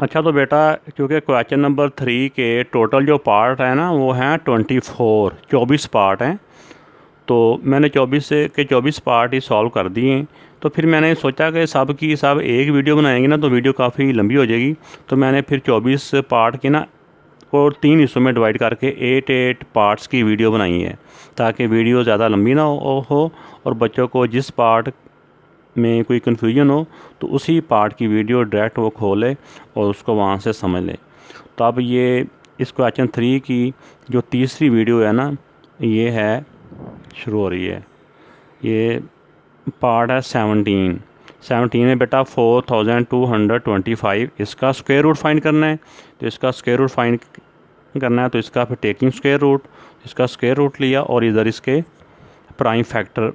अच्छा तो बेटा, क्योंकि क्वेश्चन नंबर 3 के टोटल जो पार्ट है ना वो हैं 24 पार्ट हैं। तो मैंने 24 पार्ट ही सॉल्व कर दिए हैं। तो फिर मैंने सोचा कि सब की सब एक वीडियो बनाएंगे ना तो वीडियो काफ़ी लंबी हो जाएगी। तो मैंने फिर 24 पार्ट के ना और 3 हिस्सों में डिवाइड करके 8 पार्ट्स की वीडियो बनाई है, ताकि वीडियो ज़्यादा लंबी ना हो और बच्चों को जिस पार्ट में कोई कन्फ्यूजन हो तो उसी पार्ट की वीडियो डायरेक्ट वो खोले और उसको वहाँ से समझ ले। तो अब ये इस क्वेश्चन 3 की जो तीसरी वीडियो है ना, ये है शुरू हो रही है। ये पार्ट है 17 में बेटा 4225 इसका स्क्वायर रूट फाइंड करना है। तो इसका स्क्वायर रूट फाइंड करना है तो इसका फिर टेकिंग स्क्वायर रूट, इसका स्क्वायर रूट लिया और इधर इसके प्राइम फैक्टर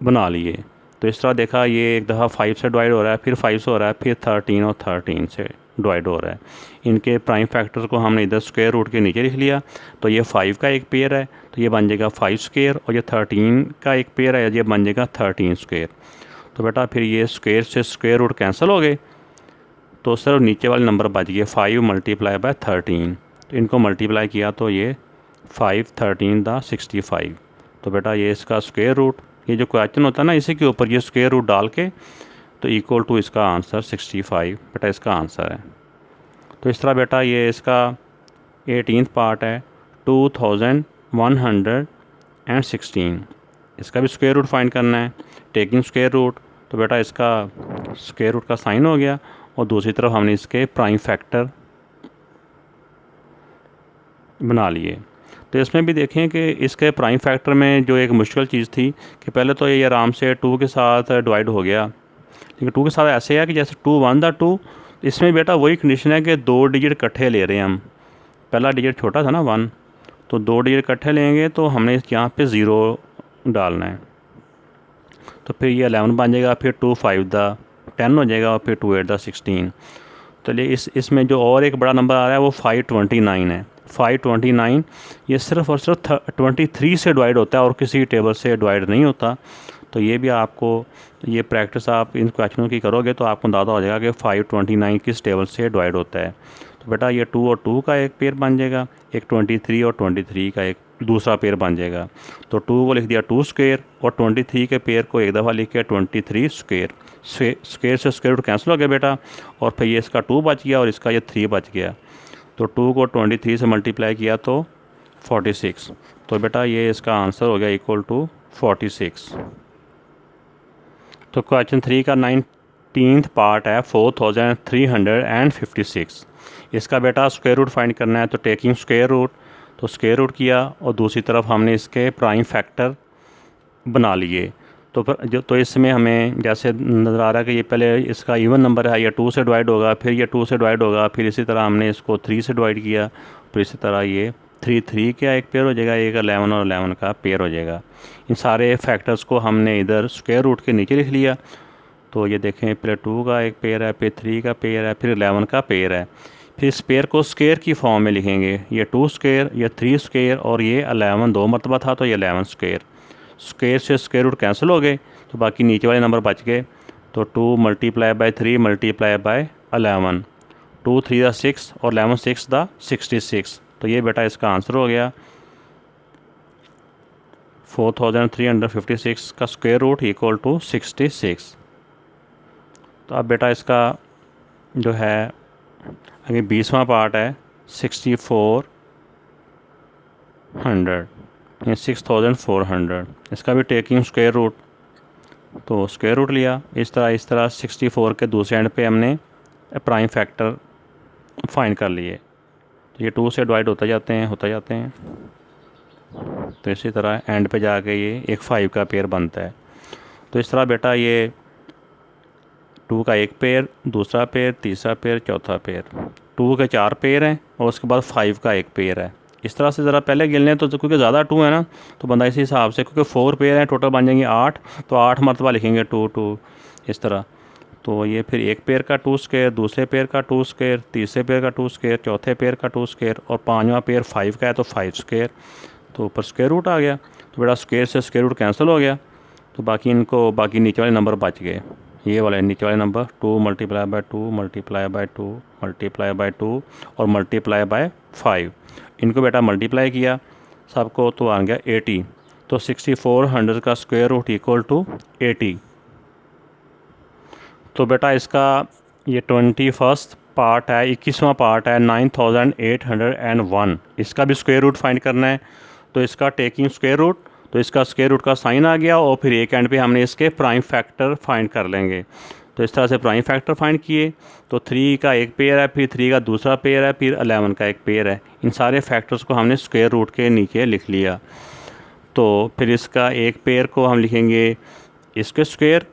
बना लिए। तो इस तरह देखा, ये एक दफ़ा 5 से डिवाइड हो रहा है, फिर 5 से हो रहा है, फिर 13 और 13 से डिवाइड हो रहा है। इनके प्राइम फैक्टर्स को हमने इधर स्क्वायर रूट के नीचे लिख लिया। तो ये 5 का एक पेयर है तो ये बन जाएगा 5 स्क्वायर, और ये 13 का एक पेयर है, ये बन जाएगा 13 स्क्वायर। तो बेटा फिर ये स्क्वायर से स्क्वायर रूट कैंसिल हो गए, तो सिर्फ नीचे वाले नंबर बच गए 5 मल्टीप्लाई बाय 13। तो इनको मल्टीप्लाई किया तो ये 5 13 दा 65। तो बेटा ये इसका स्क्वायर रूट, ये जो क्वेश्चन होता है ना इसी के ऊपर ये स्क्वायर रूट डाल के तो इक्वल टू इसका आंसर 65 बेटा इसका आंसर है। तो इस तरह बेटा ये इसका 18th पार्ट है 2116। इसका भी स्क्वायर रूट फाइंड करना है, टेकिंग स्क्वायर रूट। तो बेटा इसका स्क्वायर रूट का साइन हो गया और दूसरी तरफ हमने इसके प्राइम फैक्टर बना लिए। तो इसमें भी देखें कि इसके प्राइम फैक्टर में जो एक मुश्किल चीज़ थी कि पहले तो ये आराम से 2 के साथ डिवाइड हो गया, लेकिन 2 के साथ ऐसे है कि जैसे 2 1 था 2। इसमें बेटा वही कंडीशन है कि 2 डिजिट इकट्ठे ले रहे हैं हम। पहला डिजिट छोटा था ना 1, तो 2 डिजिट इकट्ठे लेंगे तो हमने यहाँ पे 0 डालना है। तो फिर ये 11 बन जाएगा, फिर 2 5 दा 10 हो जाएगा और फिर 2 8 दा 16। तो ये इसमें जो और एक बड़ा नंबर आ रहा है वो 529 है। 529 ये सिर्फ और सिर्फ 23 से डिवाइड होता है और किसी टेबल से डिवाइड नहीं होता। तो ये भी आपको ये प्रैक्टिस आप इन क्वेश्चनों की करोगे तो आपको अंदाज़ा हो जाएगा कि 529 किस टेबल से डिवाइड होता है। तो बेटा ये 2 और 2 का एक पेयर बन जाएगा, एक 23 और 23 का एक दूसरा पेयर बन जाएगा। तो 2 को लिख दिया 2 स्क्वायर और 23 के पेयर को एक दफ़ा लिख के 23 स्क्वायर। स्क्वायर से स्क्वायर रूट कैंसिल हो गया बेटा, और फिर ये इसका 2 बच गया और इसका ये 3 बच गया। तो 2 को 23 से मल्टीप्लाई किया तो 46। तो बेटा ये इसका आंसर हो गया इक्वल टू 46। तो क्वेश्चन 3 का 19th पार्ट है 4356। इसका बेटा स्क्वायर रूट फाइंड करना है। तो टेकिंग स्क्वायर रूट, तो स्क्वायर रूट किया और दूसरी तरफ हमने इसके प्राइम फैक्टर बना लिए। तो इसमें हमें जैसे नज़र आ रहा है कि ये पहले इसका इवन नंबर है, ये 2 से डिवाइड होगा, फिर ये 2 से डिवाइड होगा, फिर इसी तरह हमने इसको 3 से डिवाइड किया, फिर इसी तरह ये 3 का एक पेयर हो जाएगा, एक 11 और 11 का पेयर हो जाएगा। इन सारे फैक्टर्स को हमने इधर स्क्वायर रूट के नीचे लिख लिया। तो ये देखें, पहले 2 का एक पेयर है, फिर 3 का पेयर है, फिर 11 का पेयर है। फिर इस पेयर को स्क्वायर की फॉर्म में लिखेंगे, ये 2 स्क्वायर, ये 3 स्क्वायर और ये 11 2 मरतबा था तो ये 11 स्क्वायर। स्क्वायर से स्क्वायर रूट कैंसिल हो गए तो बाकी नीचे वाले नंबर बच गए। तो 2 मल्टीप्लाई बाय 3 मल्टीप्लाई बाय 11, 2 3 दा 6 और 11 6 दा 66। तो ये बेटा इसका आंसर हो गया 4356 का स्क्वायर रूट इक्वल टू 66। तो अब बेटा इसका जो है आगे 20वां पार्ट है 6400 या 6400। इसका भी टेकिंग स्क्वायर रूट, तो स्क्वायर रूट लिया इस तरह 64 के दूसरे एंड पे हमने प्राइम फैक्टर फाइंड कर लिए। तो ये 2 से डिवाइड होते जाते हैं। तो इसी तरह एंड पे जाके ये एक 5 का पेयर बनता है। तो इस तरह बेटा ये 2 का एक पेयर, दूसरा पेयर, तीसरा पेयर, चौथा पेयर, 2 के 4 पेयर हैं और उसके बाद 5 का एक पेयर है। इस तरह से ज़रा पहले गिन लें तो क्योंकि ज़्यादा 2 है ना तो बंदा इसी हिसाब से, क्योंकि 4 पेयर हैं टोटल बन जाएंगे 8, तो 8 मरतबा लिखेंगे 2 2 इस तरह। तो ये फिर एक पेयर का 2 स्क्वायर, दूसरे पेयर का 2 स्क्वायर, तीसरे पेयर का 2 स्क्वायर, चौथे पेयर का 2 स्क्वायर और 5वां पेयर 5 का है तो 5 स्क्वायर। तो ऊपर स्क्वायर रूट आ गया। तो बेटा स्क्वायर से स्क्वायर रूट कैंसिल हो गया तो बाकी नीचे वाले नंबर बच गए। ये वाला नीचे वाले number 2 multiply by 2 multiply by 2 multiply by 2 और मल्टीप्लाई बाय 5, इनको बेटा मल्टीप्लाई किया सबको तो आ गया 80। तो 6400 का स्क्वायर रूट इक्वल टू 80। तो बेटा इसका ये 21st पार्ट है, 21वां पार्ट है 9801, इसका भी स्क्वायर रूट फाइंड करना है। तो इसका टेकिंग स्क्वायर रूट, तो इसका स्क्वायर रूट का साइन आ गया और फिर एक एंड पे हमने इसके प्राइम फैक्टर फाइंड कर लेंगे। तो इस तरह से प्राइम फैक्टर फाइंड किए। तो 3 का एक पेयर है, फिर 3 का दूसरा पेयर है, फिर 11 का एक पेयर है। इन सारे फैक्टर्स को हमने स्क्वायर रूट के नीचे लिख लिया। तो फिर इसका एक पेयर को हम लिखेंगे इसके स्क्वायर,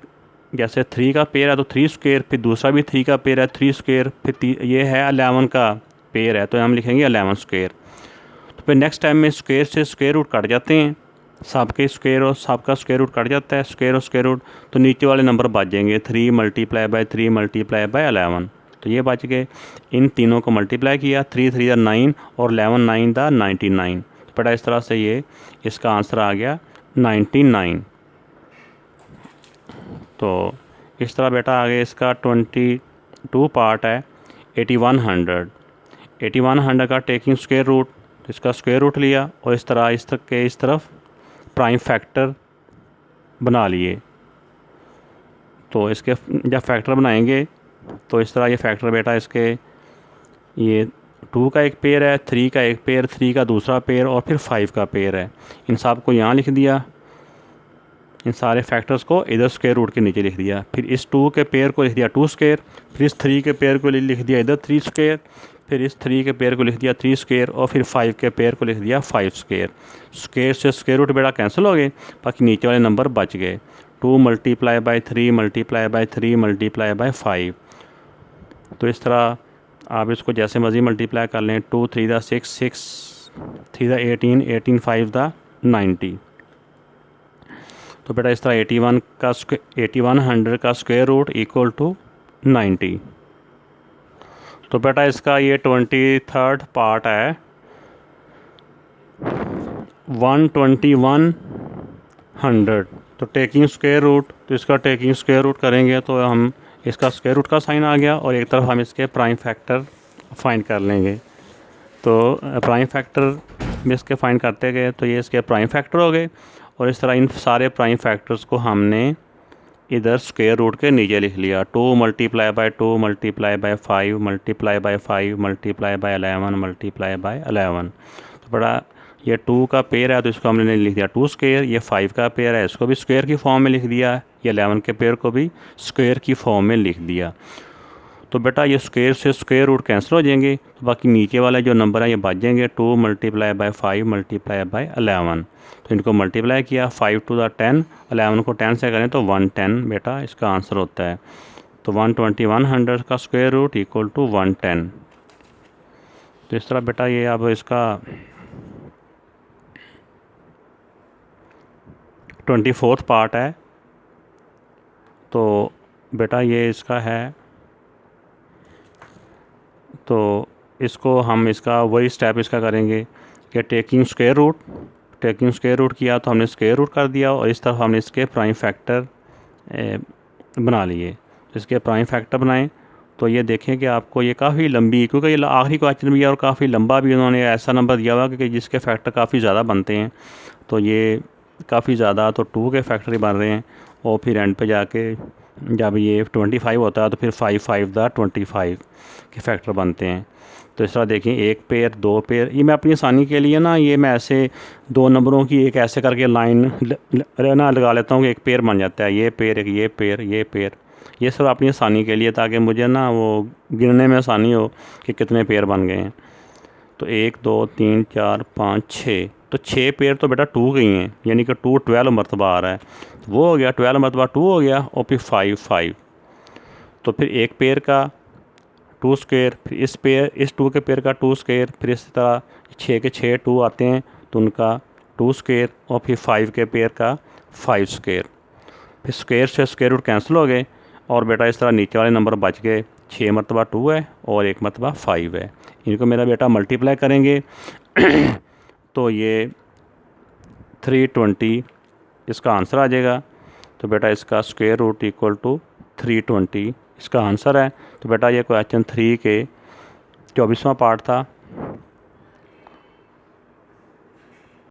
जैसे 3 का पेयर है तो 3 स्क्वायर, फिर दूसरा भी 3 का पेयर है 3 स्क्वायर, फिर ये है 11 का पेयर है तो हम लिखेंगे 11 स्क्वायर। तो फिर नेक्स्ट टाइम में स्क्वायर से स्क्वायर रूट कट जाते हैं, सबके स्क्वायर और सबका स्क्वायर रूट कट जाता है, स्क्वायर और स्क्वायर रूट, तो नीचे वाले नंबर बच जाएंगे 3 मल्टीप्लाई बाय 3 मल्टीप्लाई बाय 11। तो ये बच गए। इन तीनों को मल्टीप्लाई किया, 3 3 9 और 11 9 99। तो बेटा इस तरह से ये इसका आंसर आ गया 99। तो इस तरह बेटा आगे इसका 22 पार्ट है 8100 का टेकिंग स्क्वायर रूट, इसका स्क्वायर रूट लिया और इस तरह इस तरफ प्राइम फैक्टर बना लिए। तो इसके जब फैक्टर बनाएंगे तो इस तरह ये फैक्टर बेटा इसके ये 2 का एक पेयर है, 3 का एक पेयर, 3 का दूसरा पेयर और फिर 5 का पेयर है। इन सब को यहाँ लिख दिया, इन सारे फैक्टर्स को इधर स्क्वायर रूट के नीचे लिख दिया। फिर इस 2 के पेयर को लिख दिया 2 स्क्वायर, फिर इस 3 के पेयर को लिख दिया इधर 3 स्क्वायर, फिर इस 3 के पेयर को लिख दिया 3 स्क्वायर और फिर 5 के पेयर को लिख दिया 5 स्क्वायर। स्क्वायर से स्क्वायर रूट बेटा कैंसिल हो गए, बाकी नीचे वाले नंबर बच गए। 2 multiply by 3 multiply by 3 multiply by 5। तो इस तरह आप इसको जैसे मर्जी मल्टीप्लाई कर लें। 2 3 6 6 3 18 18 5 90। तो बेटा इस तरह 8100 का स्क्वायर रूट इक्वल टू 90। तो बेटा इसका ये 23rd पार्ट है 12100। तो टेकिंग स्क्वायर रूट, तो इसका टेकिंग स्क्वायर रूट करेंगे तो हम इसका स्क्वायर रूट का साइन आ गया और एक तरफ हम इसके प्राइम फैक्टर फाइंड कर लेंगे। तो प्राइम फैक्टर में इसके फाइंड करते गए तो ये इसके प्राइम फैक्टर हो गए और इस तरह इन सारे प्राइम फैक्टर्स को हमने इधर स्क्वायर रूट के नीचे लिख लिया। 2 multiply by 2 multiply by 5 multiply by 5 multiply by 11 multiply by 11। तो बड़ा ये 2 का पेयर है तो इसको हमने लिख दिया 2 स्क्वायर, ये 5 का पेयर है इसको भी स्क्वायर की फॉर्म में लिख दिया, ये 11 के पेयर को भी स्क्वायर की फॉर्म में लिख दिया। तो बेटा ये स्क्वायर से स्क्वायर रूट कैंसिल हो जाएंगे, तो बाकी नीचे वाला जो नंबर है ये बच जाएंगे 2 मल्टीप्लाई बाय 5 मल्टीप्लाई बाय 11। तो इनको मल्टीप्लाई किया 5 टू द 10, 11 को 10 से करें तो 110 बेटा इसका आंसर होता है। तो 12100 का स्क्वायर रूट इक्वल टू 110। तो इस तरह बेटा ये अब इसका 24th पार्ट है। तो बेटा ये इसका है, तो इसको हम इसका वही स्टेप इसका करेंगे कि टेकिंग स्क्वायर रूट किया तो हमने स्क्वायर रूट कर दिया और इस तरफ हमने इसके प्राइम फैक्टर बना लिए। इसके प्राइम फैक्टर बनाएं तो ये देखें कि आपको ये काफ़ी लंबी, क्योंकि ये आखिरी क्वेश्चन भी है और काफ़ी लंबा भी उन्होंने ऐसा नंबर दिया हुआ कि जिसके फैक्टर काफ़ी ज़्यादा बनते हैं। तो ये काफ़ी ज़्यादा, तो 2 के फैक्टर ही बन रहे हैं और फिर एंड पे जाके जब ये 25 होता है तो फिर 5 5 25 के फैक्टर बनते हैं। तो इस तरह देखें 1 पेयर 2 पेयर, ये मैं अपनी आसानी के लिए ना ये मैं ऐसे 2 नंबरों की एक ऐसे करके लाइन ना लगा लेता हूँ कि एक पेयर बन जाता है, ये पेयर, एक ये पेयर, ये पेयर, ये सब अपनी आसानी के लिए ताकि मुझे ना वो गिनने में आसानी हो कि कितने पेयर बन गए हैं। तो 1 2 3 4 5 6, तो 6 पेयर तो बेटा 2 गई हैं, यानी कि 2 12 मरतबा आ रहा है, तो वो हो गया 12 मरतबा 2 हो गया और फिर 5 5। तो फिर एक पेयर का 2 स्क्वायर, फिर इस 2 के पेयर का 2 स्क्वायर, फिर इस तरह 6 के 6 2 आते हैं तो उनका 2 स्क्वायर और फिर 5 के पेयर का 5 स्क्वायर। फिर स्क्वायर से स्क्वायर रूट कैंसिल हो गए और बेटा इस तरह नीचे वाले नंबर बच गए। 6 मरतबा 2 है और 1 मरतबा 5 है। इनको मेरा बेटा मल्टीप्लाई करेंगे तो ये 320 इसका आंसर आ जाएगा। तो बेटा इसका स्क्वायर रूट इक्वल टू 320 इसका आंसर है। तो बेटा ये क्वेश्चन 3 के 24वां पार्ट था।